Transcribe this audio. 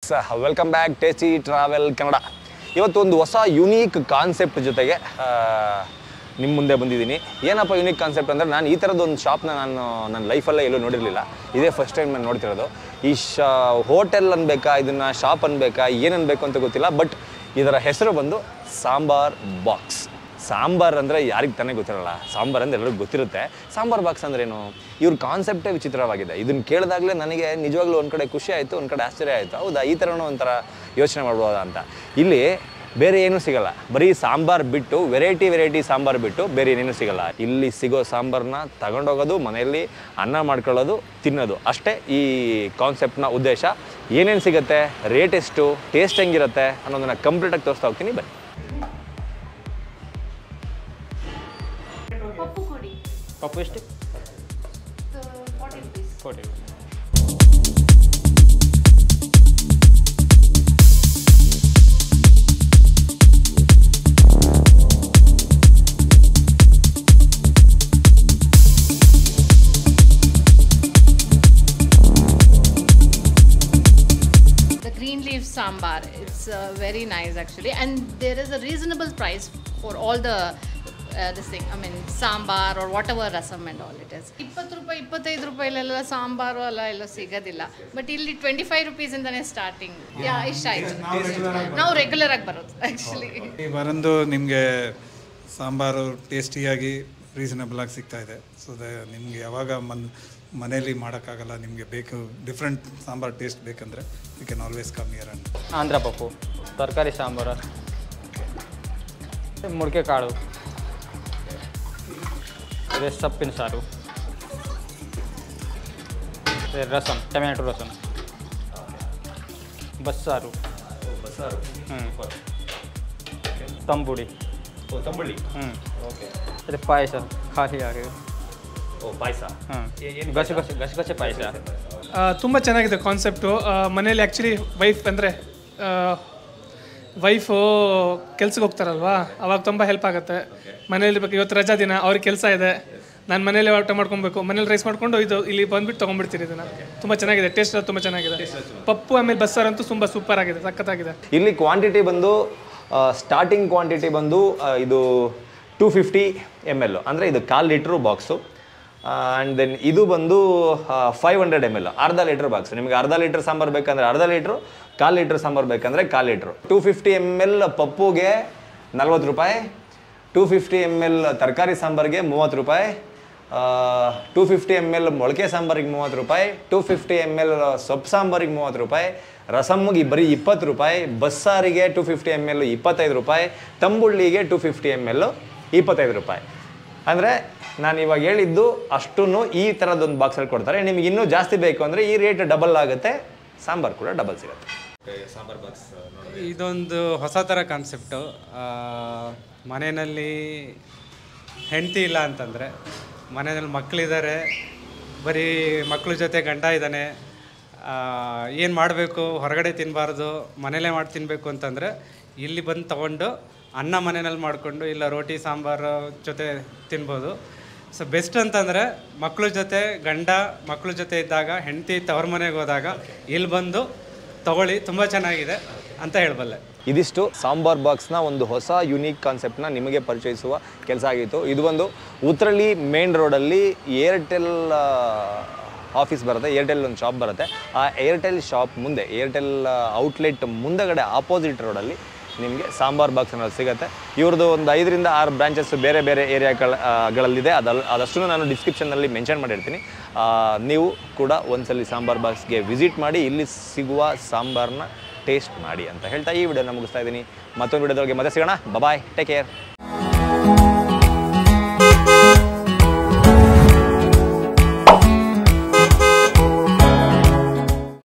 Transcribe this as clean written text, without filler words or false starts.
Friends, welcome back tasty travel Kannada. ಇವತ್ತು ಒಂದು ಹೊಸ ಯುನೀಕ್ ಕಾನ್ಸೆಪ್ಟ್ ಜೊತೆಗೆ ನಿಮ್ಮ ಮುಂದೆ ಬಂದಿದ್ದೀನಿ. ಏನಪ್ಪ ಯುನೀಕ್ ಕಾನ್ಸೆಪ್ಟ್ ಅಂದರೆ, ನಾನು ಈ ಥರದ್ದೊಂದು ಶಾಪ್ನ ನಾನು ನನ್ನ ಲೈಫಲ್ಲೇ ಎಲ್ಲೂ ನೋಡಿರಲಿಲ್ಲ. ಇದೇ ಫಸ್ಟ್ ಟೈಮ್ ನಾನು ನೋಡ್ತಿರೋದು. ಈ ಹೋಟೆಲ್ ಅನ್ಬೇಕಾ, ಇದನ್ನು ಶಾಪ್ ಅನ್ಬೇಕಾ, ಏನು ಅನ್ಬೇಕು ಅಂತ ಗೊತ್ತಿಲ್ಲ. ಬಟ್ ಇದರ ಹೆಸರು ಬಂದು ಸಾಂಬಾರ್ ಬಾಕ್ಸ್. ಸಾಂಬಾರ್ ಅಂದರೆ ಯಾರಿಗೆ ತಾನೇ ಗೊತ್ತಿರಲ್ಲ, ಸಾಂಬಾರ್ ಅಂದರೆ ಎಲ್ಲರಿಗೂ ಗೊತ್ತಿರುತ್ತೆ. ಸಾಂಬಾರ್ ಬಾಕ್ಸ್ ಅಂದ್ರೇನು? ಇವ್ರ ಕಾನ್ಸೆಪ್ಟೇ ವಿಚಿತ್ರವಾಗಿದೆ. ಇದನ್ನು ಕೇಳಿದಾಗಲೇ ನನಗೆ ನಿಜವಾಗ್ಲೂ ಒಂದು ಕಡೆ ಖುಷಿ ಆಯಿತು, ಒಂದು ಕಡೆ ಆಶ್ಚರ್ಯ ಆಯಿತು. ಹೌದಾ, ಈ ಥರನೂ ಒಂಥರ ಯೋಚನೆ ಮಾಡ್ಬೋದಾ ಅಂತ. ಇಲ್ಲಿ ಬೇರೆ ಏನೂ ಸಿಗಲ್ಲ, ಬರೀ ಸಾಂಬಾರು ಬಿಟ್ಟು ವೆರೈಟಿ ಸಾಂಬಾರು ಬಿಟ್ಟು ಬೇರೆ ಏನೇನು ಸಿಗಲ್ಲ. ಇಲ್ಲಿ ಸಿಗೋ ಸಾಂಬಾರನ್ನ ತಗೊಂಡೋಗೋದು, ಮನೆಯಲ್ಲಿ ಅನ್ನ ಮಾಡ್ಕೊಳ್ಳೋದು, ತಿನ್ನೋದು ಅಷ್ಟೇ ಈ ಕಾನ್ಸೆಪ್ಟ್ನ ಉದ್ದೇಶ. ಏನೇನು ಸಿಗುತ್ತೆ, ರೇಟ್ ಎಷ್ಟು, ಟೇಸ್ಟ್ ಹೆಂಗಿರುತ್ತೆ ಅನ್ನೋದನ್ನು ಕಂಪ್ಲೀಟಾಗಿ ತೋರಿಸ್ತಾ ಹೋಗ್ತೀನಿ. ಬನ್ನಿ. ಪಪ್ಪು ಎಷ್ಟು? 40 rupees. The green leaf sambar, it's very nice actually, and there is a reasonable price for all the this thing, I mean sambar or whatever rasam and all it is. 20 ರೂಪಾಯಿ 25 ರೂಪಾಯಿಲೆಲ್ಲ ಸಾಂಬಾರು ಅಲ್ಲ ಎಲ್ಲ ಸಿಗೋದಿಲ್ಲ. ಬಟ್ ಇಲ್ಲಿ 25 rupees ಇಂದಾನೆ starting. ಇಷ್ಟ ಆಯಿತು. ನಾವು regular ಆಗಿ ಬರೋದು ಆ್ಯಕ್ಚುಲಿ. ಬರಂದು ನಿಮಗೆ ಸಾಂಬಾರು ಟೇಸ್ಟಿಯಾಗಿ ರೀಸನಬಲ್ ಆಗಿ ಸಿಗ್ತಾ ಇದೆ. ಸೊ ನಿಮಗೆ ಯಾವಾಗ ಮನೇಲಿ ಮಾಡೋಕ್ಕಾಗಲ್ಲ, ನಿಮಗೆ ಬೇಕು ಡಿಫ್ರೆಂಟ್ ಸಾಂಬಾರು ಟೇಸ್ಟ್ ಬೇಕಂದರೆ you can always come here. And Andhra ಪಪ್ಪು, ತರಕಾರಿ ಸಾಂಬಾರು, ಮೊಳಕೆ ಕಾಳು, ಇದೆ ಸೊಪ್ಪಿನ ಸಾರು, ರಸಮ್, ಟೊಮ್ಯಾಟೊ ರಸಮ್, ಬಸ್ಸಾರು, ತಂಬುಳಿ, ಅದೇ ಪಾಯಸ, ಖಾಲಿ ಆಗಿದೆ. ಪಾಯಸ, ಗಸಗಸೆ ಪಾಯಸ. ತುಂಬ ಚೆನ್ನಾಗಿದೆ ಕಾನ್ಸೆಪ್ಟು. ಮನೇಲಿ ಆ್ಯಕ್ಚುಲಿ ವೈಫು ಕೆಲ್ಸಕ್ಕೆ ಹೋಗ್ತಾರಲ್ವಾ, ಅವಾಗ ತುಂಬ ಹೆಲ್ಪ್ ಆಗುತ್ತೆ. ಮನೇಲಿ ಇವತ್ತು ರಜಾ ದಿನ, ಅವ್ರಿಗೆ ಕೆಲಸ ಇದೆ, ನಾನು ಮನೇಲಿ ಊಟ ಮಾಡ್ಕೊಬೇಕು, ಮನೇಲಿ ರೈಸ್ ಮಾಡ್ಕೊಂಡು ಇಲ್ಲಿ ಬಂದುಬಿಟ್ಟು ತೊಗೊಂಡ್ಬಿಡ್ತೀನಿ. ಇದನ್ನು ತುಂಬ ಚೆನ್ನಾಗಿದೆ, ಟೇಸ್ಟ್ ತುಂಬ ಚೆನ್ನಾಗಿದೆ. ಪಪ್ಪು ಆಮೇಲೆ ಬಸ್ಸಾರು ಅಂತೂ ತುಂಬ ಸೂಪರ್ ಆಗಿದೆ, ಸಖತ್ತಾಗಿದೆ. ಇಲ್ಲಿ ಕ್ವಾಂಟಿಟಿ ಬಂದು ಸ್ಟಾರ್ಟಿಂಗ್ ಕ್ವಾಂಟಿಟಿ ಬಂದು ಇದು 250 ml, ಅಂದರೆ ಇದು 1/4 ಲೀಟ್ರು ಬಾಕ್ಸು. ಆ್ಯಂಡ್ ದೆನ್ ಇದು ಬಂದು 500 ml, ಅರ್ಧ ಲೀಟ್ರ್ ಬಾಕ್ಸ್. ನಿಮಗೆ ಅರ್ಧ ಲೀಟ್ರ್ ಸಾಂಬಾರು ಬೇಕಂದರೆ ಅರ್ಧ ಲೀಟ್ರು, 1/4 ಲೀಟ್ರ್ ಸಾಂಬಾರು ಬೇಕಂದರೆ 1/4 ಲೀಟ್ರು. 250 ml ಪಪ್ಪುಗೆ 40 ರೂಪಾಯಿ, 250 ml ತರಕಾರಿ ಸಾಂಬಾರಿಗೆ 30 ರೂಪಾಯಿ, 250 ml ಮೊಳಕೆ ಸಾಂಬಾರಿಗೆ 30 ರೂಪಾಯಿ, 250 ml ಸೊಪ್ಪು ಸಾಂಬಾರಿಗೆ 30 ರೂಪಾಯಿ, ರಸಮ್ಮಿಗೆ ಬರೀ 20 ರೂಪಾಯಿ, ಬಸ್ಸಾರಿಗೆ 250 ml 25 ರೂಪಾಯಿ, ತಂಬುಳ್ಳಿಗೆ 250 ml 25 ರೂಪಾಯಿ. ಅಂದರೆ ನಾನು ಇವಾಗ ಹೇಳಿದ್ದು ಅಷ್ಟೂ ಈ ಥರದ್ದೊಂದು ಬಾಕ್ಸಲ್ಲಿ ಕೊಡ್ತಾರೆ. ನಿಮಗೆ ಇನ್ನೂ ಜಾಸ್ತಿ ಬೇಕು ಅಂದರೆ ಈ ರೇಟ್ ಡಬಲ್ ಆಗುತ್ತೆ, ಸಾಂಬಾರು ಕೂಡ ಡಬಲ್ ಸಿಗುತ್ತೆ. ಸಾಂಬಾರು ಬಾಕ್ಸ್ ಇದೊಂದು ಹೊಸ ಥರ ಕಾನ್ಸೆಪ್ಟು. ಮನೆಯಲ್ಲಿ ಹೆಂಡತಿ ಇಲ್ಲ ಅಂತಂದರೆ, ಮನೆಯಲ್ಲಿ ಮಕ್ಕಳಿದ್ದಾರೆ, ಬರೀ ಮಕ್ಕಳ ಜೊತೆ ಗಂಡ ಇದ್ದಾನೆ, ಏನು ಮಾಡಬೇಕು, ಹೊರಗಡೆ ತಿನ್ನಬಾರ್ದು, ಮನೇಲೇ ಮಾಡಿ ತಿನ್ನಬೇಕು ಅಂತಂದರೆ ಇಲ್ಲಿ ಬಂದು ತೊಗೊಂಡು ಅನ್ನ ಮನೆಯಲ್ಲಿ ಮಾಡಿಕೊಂಡು ಇಲ್ಲ ರೋಟಿ ಸಾಂಬಾರು ಜೊತೆ ತಿನ್ಬೋದು. ಸೊ ಬೆಸ್ಟ್ ಅಂತಂದರೆ ಮಕ್ಕಳ ಜೊತೆ ಗಂಡ ಮಕ್ಕಳ ಜೊತೆ ಇದ್ದಾಗ, ಹೆಂಡತಿ ತವ್ರ ಮನೆಗೆ ಹೋದಾಗ ಇಲ್ಲಿ ಬಂದು ತಗೊಳ್ಳಿ, ತುಂಬ ಚೆನ್ನಾಗಿದೆ ಅಂತ ಹೇಳಬಲ್ಲೆ. ಇದಿಷ್ಟು ಸಾಂಬಾರ್ ಬಾಕ್ಸ್ನ ಒಂದು ಹೊಸ ಯುನೀಕ್ ಕಾನ್ಸೆಪ್ಟ್ನ ನಿಮಗೆ ಪರಿಚಯಿಸುವ ಕೆಲಸ ಆಗಿತ್ತು. ಇದು ಒಂದು ಉತ್ರಳ್ಳಿ ಮೇನ್ ರೋಡಲ್ಲಿ ಏರ್ಟೆಲ್ ಆಫೀಸ್ ಬರುತ್ತೆ, ಏರ್ಟೆಲ್ ಒಂದು ಶಾಪ್ ಬರುತ್ತೆ. ಆ ಏರ್ಟೆಲ್ ಶಾಪ್ ಮುಂದೆ, ಏರ್ಟೆಲ್ ಔಟ್ಲೆಟ್ ಮುಂದಗಡೆ ಆಪೋಸಿಟ್ ರೋಡಲ್ಲಿ ನಿಮಗೆ ಸಾಂಬಾರ್ ಬಾಕ್ಸ್ ಅನ್ನೋದು ಸಿಗುತ್ತೆ. ಇವ್ರದ್ದು ಒಂದು 5 ರಿಂದ 6 ಬ್ರಾಂಚಸ್ ಬೇರೆ ಬೇರೆ ಏರಿಯಾಗಳಲ್ಲಿದೆ. ಅದಷ್ಟು ನಾನು ಡಿಸ್ಕ್ರಿಪ್ಷನ್ನಲ್ಲಿ ಮೆನ್ಷನ್ ಮಾಡಿರ್ತೀನಿ. ನೀವು ಕೂಡ ಒಂದ್ಸಲಿ ಸಾಂಬಾರ್ ಬಾಕ್ಸ್ಗೆ ವಿಸಿಟ್ ಮಾಡಿ ಇಲ್ಲಿ ಸಿಗುವ ಸಾಂಬಾರನ್ನ ಟೇಸ್ಟ್ ಮಾಡಿ ಅಂತ ಹೇಳ್ತಾ ಈ ವಿಡಿಯೋನ ಮುಗಿಸ್ತಾ ಇದ್ದೀನಿ. ಮತ್ತೊಂದು ವಿಡಿಯೋದೊಳಗೆ ಮತ್ತೆ ಸಿಗೋಣ. ಬಾಯ್, ಟೇಕ್ ಕೇರ್.